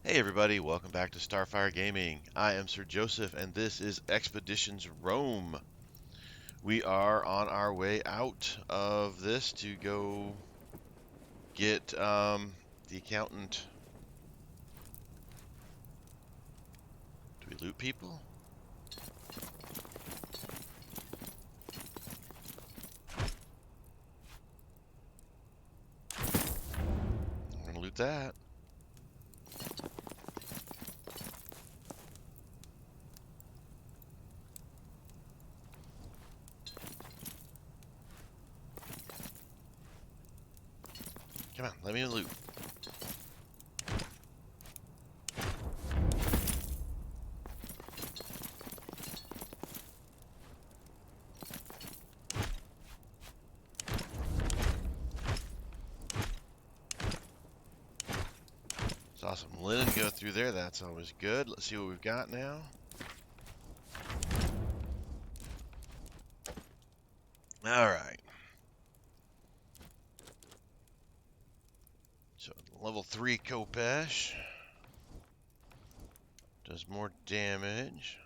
Hey everybody, welcome back to Starfyre Gaming. I am Sir Joseph and this is Expeditions Rome. We are on our way out of this to go get the accountant. Do we loot people? I'm gonna loot that. Come on, let me loot. Saw some linen go through there, that's always good. Let's see what we've got now. Alright. So level 3 Kopesh. Does more damage.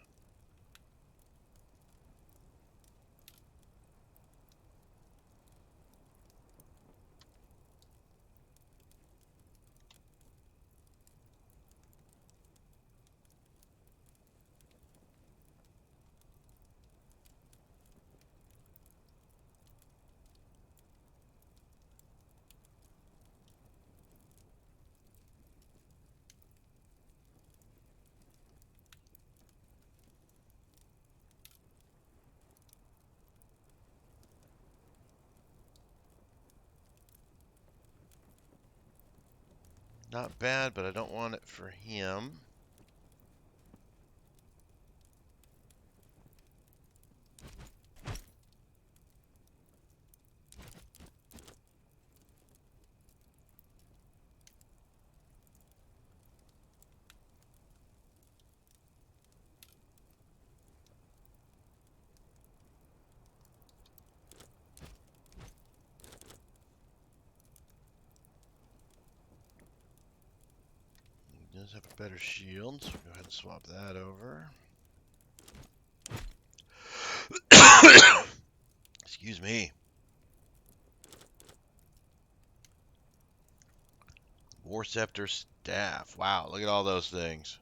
Not bad, but I don't want it for him. He does have a better shield, so we'll go ahead and swap that over. Excuse me. War Scepter Staff. Wow, look at all those things.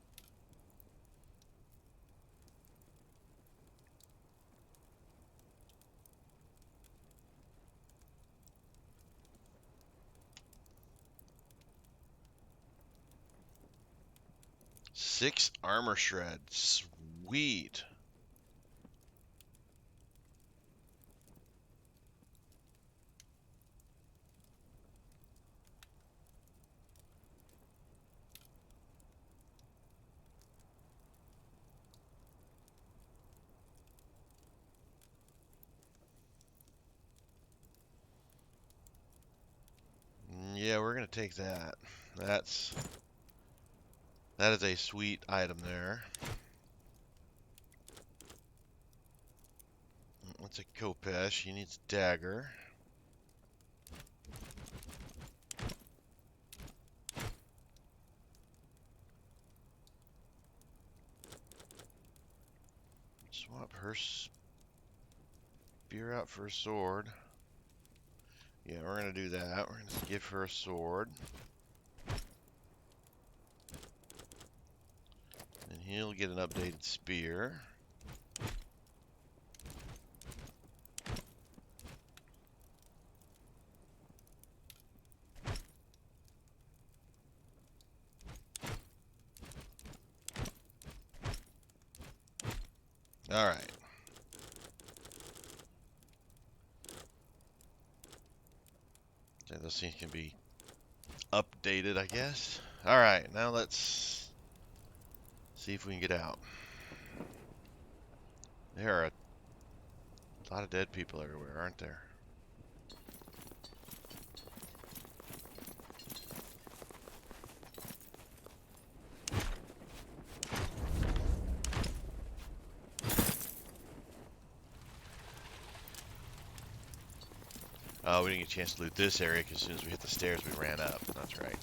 Six armor shred. Sweet. Yeah, we're gonna take that. That is a sweet item there. That's a Kopesh. He needs dagger. Swap her spear out for a sword. Yeah, we're gonna do that. We're gonna give her a sword. And he'll get an updated spear. Alright. So those things can be updated, I guess. Alright, now let's see if we can get out. There are a lot of dead people everywhere, aren't there? Oh, we didn't get a chance to loot this area because as soon as we hit the stairs, we ran up. That's right.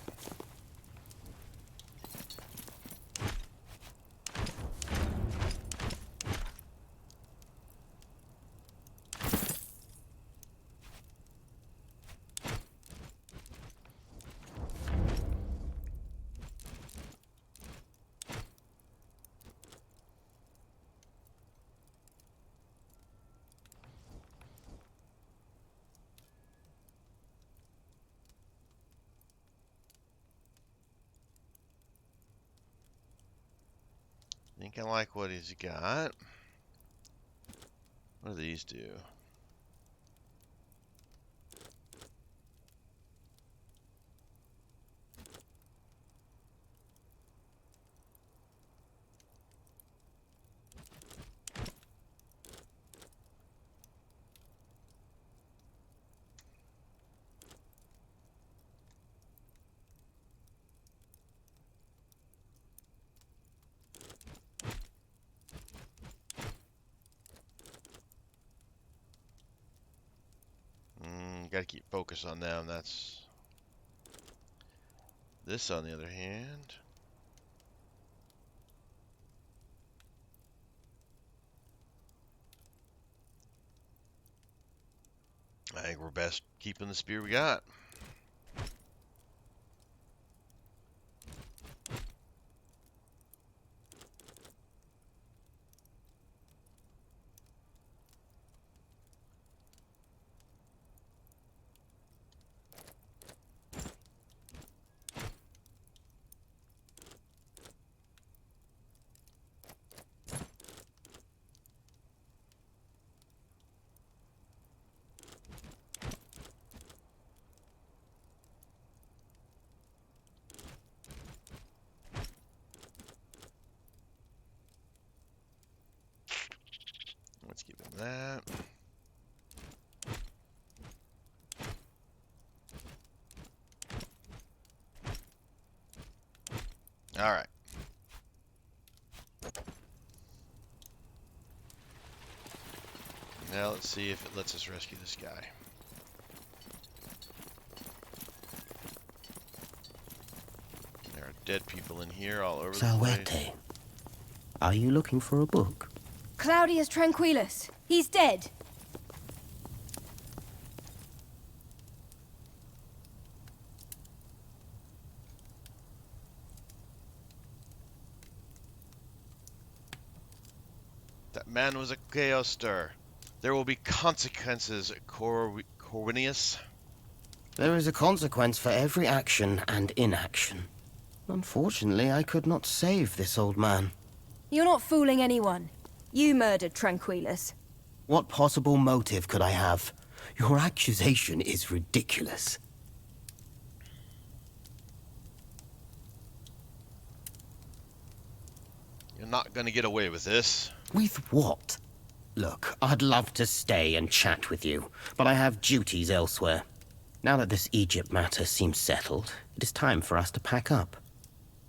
think I like what he's got. What do these do? Gotta keep focus on them. That's this, on the other hand. I think we're best keeping the spear we got. Let's give him that. All right. Now let's see if it lets us rescue this guy. There are dead people in here all over the place. Are you looking for a book? Claudius Tranquillus. He's dead. That man was a chaos stir. There will be consequences, Corwinius. There is a consequence for every action and inaction. Unfortunately, I could not save this old man. You're not fooling anyone. You murdered Tranquillus. What possible motive could I have? Your accusation is ridiculous. You're not gonna get away with this. With what? Look, I'd love to stay and chat with you, but I have duties elsewhere. Now that this Egypt matter seems settled, it is time for us to pack up.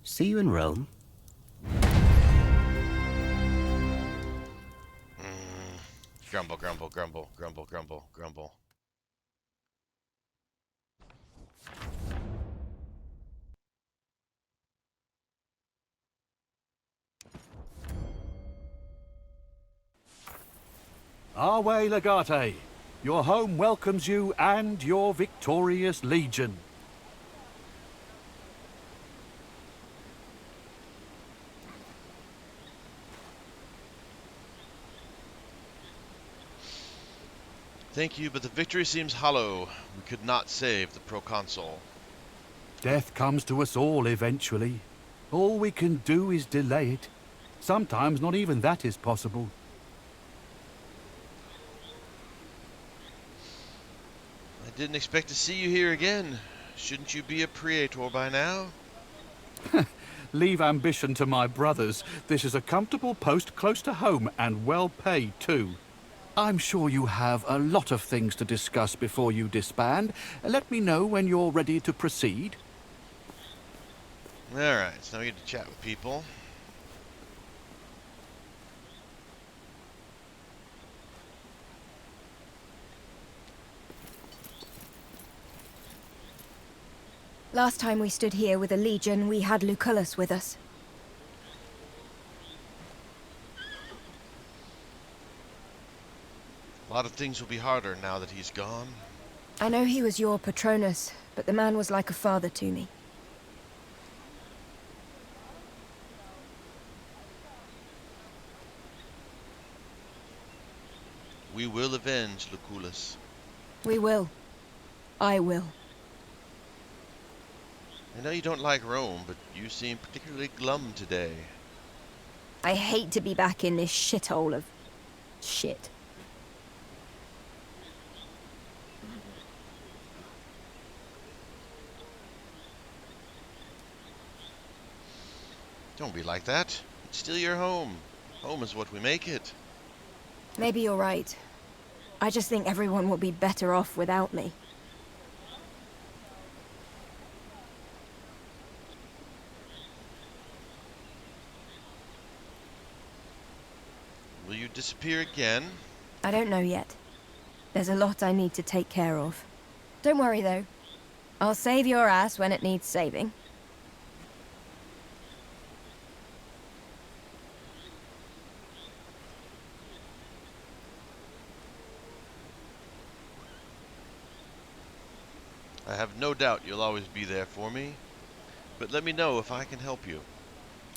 See you in Rome. Grumble, grumble, grumble, grumble, grumble, grumble. Arwe Legate, your home welcomes you and your victorious legion. Thank you, but the victory seems hollow. We could not save the proconsul. Death comes to us all eventually. All we can do is delay it. Sometimes not even that is possible. I didn't expect to see you here again. Shouldn't you be a praetor by now? Leave ambition to my brothers. This is a comfortable post close to home and well paid too. I'm sure you have a lot of things to discuss before you disband. Let me know when you're ready to proceed. Alright, so now we get to chat with people. Last time we stood here with a legion, we had Lucullus with us. A lot of things will be harder now that he's gone. I know he was your patronus, but the man was like a father to me. We will avenge Lucullus. We will. I will. I know you don't like Rome, but you seem particularly glum today. I hate to be back in this shithole of... shit. Don't be like that. It's still your home. Home is what we make it. Maybe you're right. I just think everyone will be better off without me. Will you disappear again? I don't know yet. There's a lot I need to take care of. Don't worry, though. I'll save your ass when it needs saving. I have no doubt you'll always be there for me. But let me know if I can help you.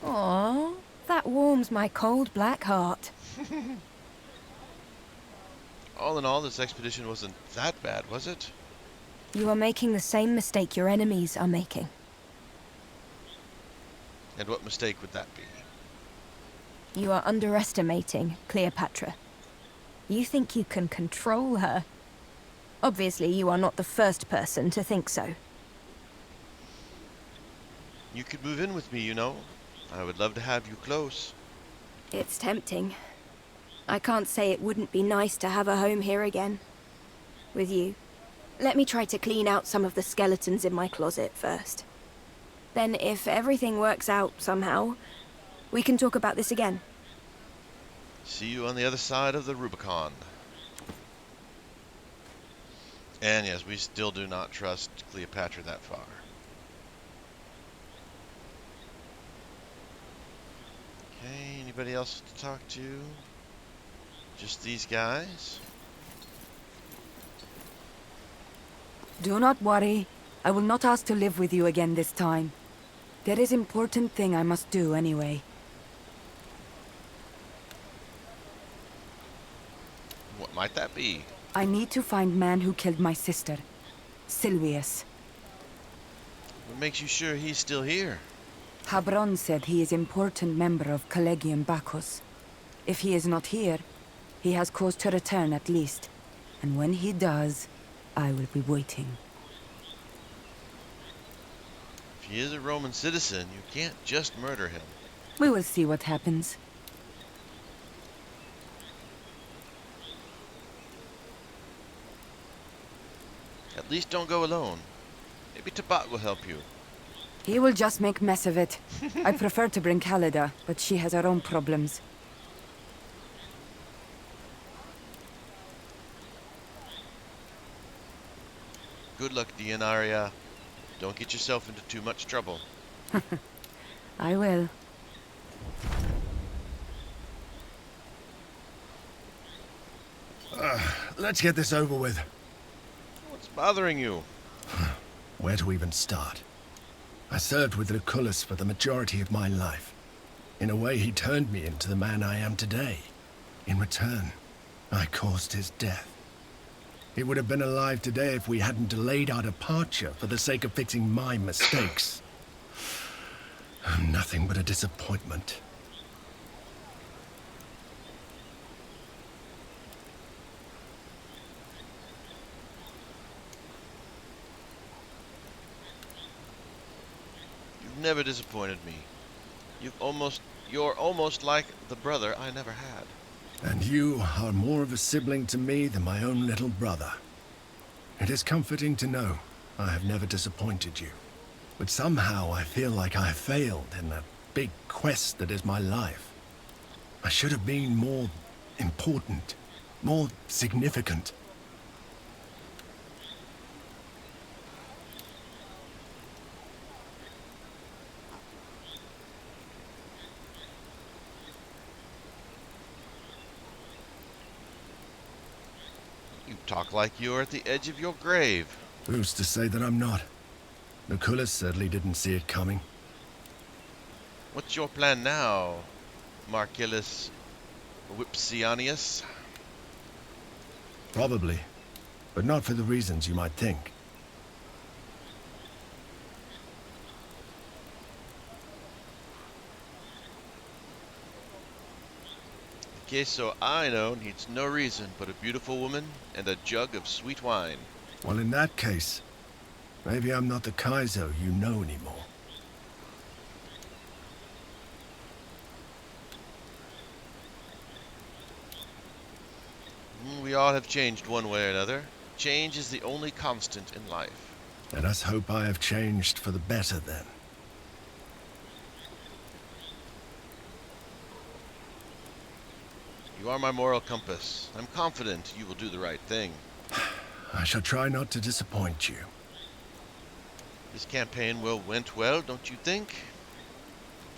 Aww, that warms my cold black heart. All in all, this expedition wasn't that bad, was it? You are making the same mistake your enemies are making. And what mistake would that be? You are underestimating Cleopatra. You think you can control her. Obviously, you are not the first person to think so. You could move in with me, you know. I would love to have you close. It's tempting. I can't say it wouldn't be nice to have a home here again. With you. Let me try to clean out some of the skeletons in my closet first. Then, if everything works out somehow, we can talk about this again. See you on the other side of the Rubicon. And yes, we still do not trust Cleopatra that far. Okay, anybody else to talk to? Just these guys? Do not worry. I will not ask to live with you again this time. There is important thing I must do anyway. What might that be? I need to find man who killed my sister, Silvius. What makes you sure he's still here? Habron said he is important member of Collegium Bacchus. If he is not here, he has cause to return at least. And when he does, I will be waiting. If he is a Roman citizen, you can't just murder him. We will see what happens. At least don't go alone. Maybe Tabat will help you. He will just make mess of it. I prefer to bring Callida, but she has her own problems. Good luck, Dianaria. Don't get yourself into too much trouble. I will. Let's get this over with. What's bothering you? Where to even start? I served with Lucullus for the majority of my life. In a way, he turned me into the man I am today. In return, I caused his death. He would have been alive today if we hadn't delayed our departure for the sake of fixing my mistakes. Nothing but a disappointment. You've never disappointed me. You're almost like the brother I never had. And you are more of a sibling to me than my own little brother. It is comforting to know I have never disappointed you. But somehow I feel like I have failed in that big quest that is my life. I should have been more important, more significant. You talk like you're at the edge of your grave. Who's to say that I'm not? Lucullus certainly didn't see it coming. What's your plan now, Marcellus Vipsanius? Probably, but not for the reasons you might think. Queso I know needs no reason but a beautiful woman and a jug of sweet wine. Well, in that case, maybe I'm not the Kaizo you know anymore. We all have changed one way or another. Change is the only constant in life. Let us hope I have changed for the better then. You are my moral compass. I'm confident you will do the right thing. I shall try not to disappoint you. This campaign went well, don't you think?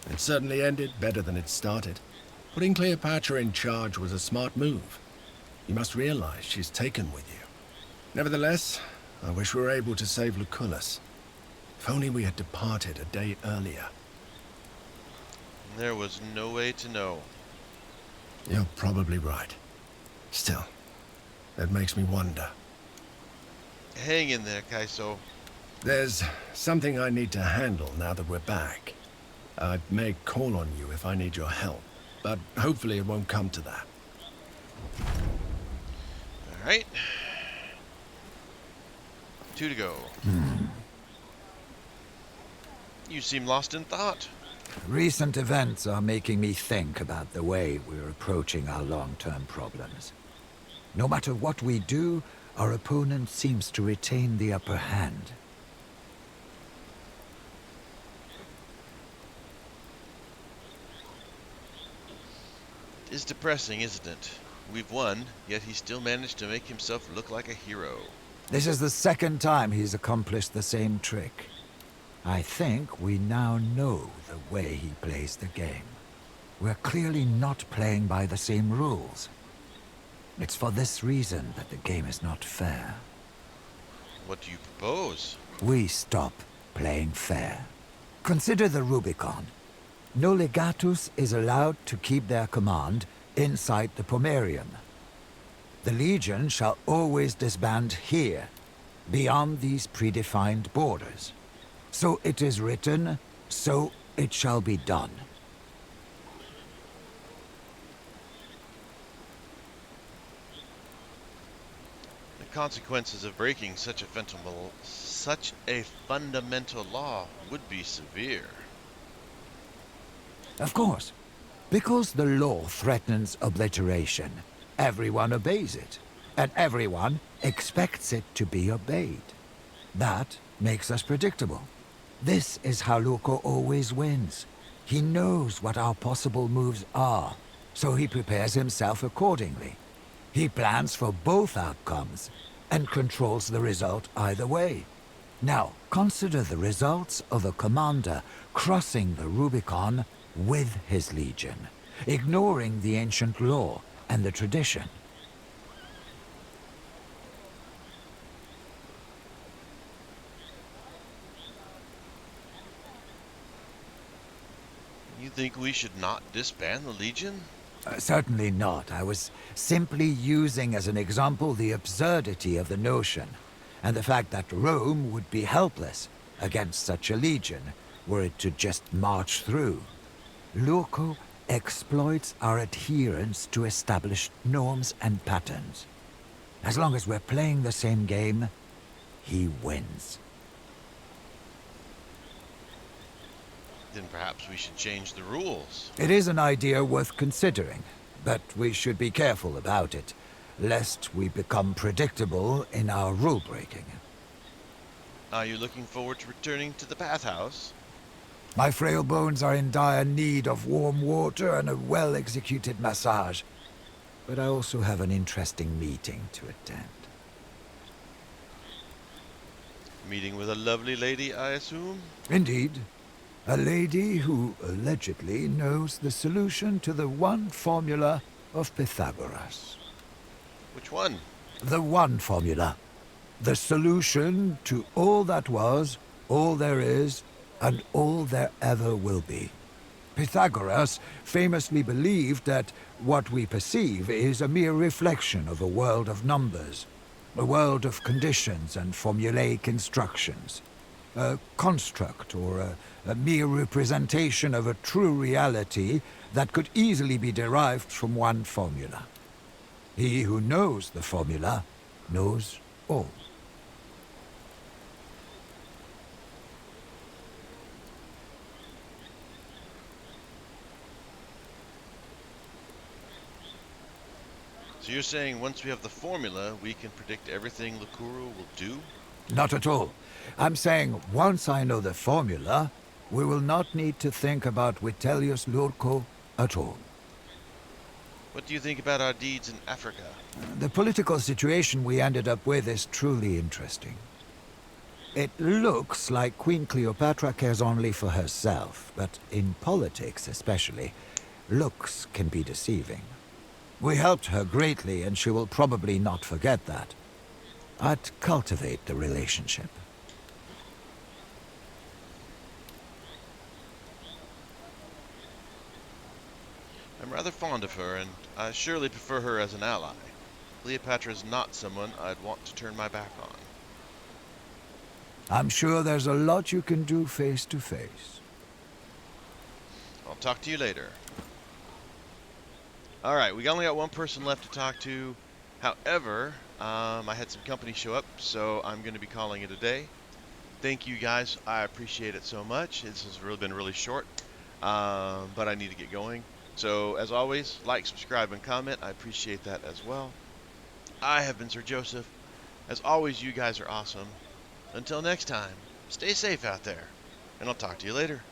It certainly ended better than it started. Putting Cleopatra in charge was a smart move. You must realize she's taken with you. Nevertheless, I wish we were able to save Lucullus. If only we had departed a day earlier. There was no way to know. You're probably right. Still, that makes me wonder. Hang in there, Kaiso. There's something I need to handle now that we're back. I may call on you if I need your help, but hopefully it won't come to that. Alright. 2 to go. You seem lost in thought. Recent events are making me think about the way we're approaching our long-term problems. No matter what we do, our opponent seems to retain the upper hand. It is depressing, isn't it? We've won, yet he still managed to make himself look like a hero. This is the second time he's accomplished the same trick. I think we now know the way he plays the game. We're clearly not playing by the same rules. It's for this reason that the game is not fair. What do you propose? We stop playing fair. Consider the Rubicon. No legatus is allowed to keep their command inside the Pomerium. The Legion shall always disband here, beyond these predefined borders. So it is written, so it shall be done. The consequences of breaking such a fundamental law would be severe. Of course, because the law threatens obliteration, everyone obeys it, and everyone expects it to be obeyed. That makes us predictable. This is how Luco always wins. He knows what our possible moves are, so he prepares himself accordingly. He plans for both outcomes and controls the result either way. Now, consider the results of a commander crossing the Rubicon with his legion, ignoring the ancient law and the tradition. You think we should not disband the Legion? Certainly not. I was simply using as an example the absurdity of the notion, and the fact that Rome would be helpless against such a legion were it to just march through. Luco exploits our adherence to established norms and patterns. As long as we're playing the same game, he wins. Then perhaps we should change the rules. It is an idea worth considering, but we should be careful about it, lest we become predictable in our rule-breaking. Are you looking forward to returning to the bathhouse? My frail bones are in dire need of warm water and a well-executed massage, but I also have an interesting meeting to attend. Meeting with a lovely lady, I assume? Indeed. A lady who allegedly knows the solution to the one formula of Pythagoras. Which one? The one formula. The solution to all that was, all there is, and all there ever will be. Pythagoras famously believed that what we perceive is a mere reflection of a world of numbers, a world of conditions and formulaic instructions. a construct or a mere representation of a true reality that could easily be derived from one formula. He who knows the formula knows all. So you're saying once we have the formula, we can predict everything Lakuru will do? Not at all. I'm saying once I know the formula, we will not need to think about Vitellius Lurko at all. What do you think about our deeds in Africa? The political situation we ended up with is truly interesting. It looks like Queen Cleopatra cares only for herself, but in politics especially, looks can be deceiving. We helped her greatly, and she will probably not forget that. I'd cultivate the relationship. I'm rather fond of her, and I surely prefer her as an ally. Cleopatra is not someone I'd want to turn my back on. I'm sure there's a lot you can do face to face. I'll talk to you later. Alright, we only got one person left to talk to. However, I had some company show up, so I'm going to be calling it a day. Thank you guys. I appreciate it so much. This has really been really short, but I need to get going. So, as always, like, subscribe, and comment. I appreciate that as well. I have been Sir Joseph. As always, you guys are awesome. Until next time, stay safe out there, and I'll talk to you later.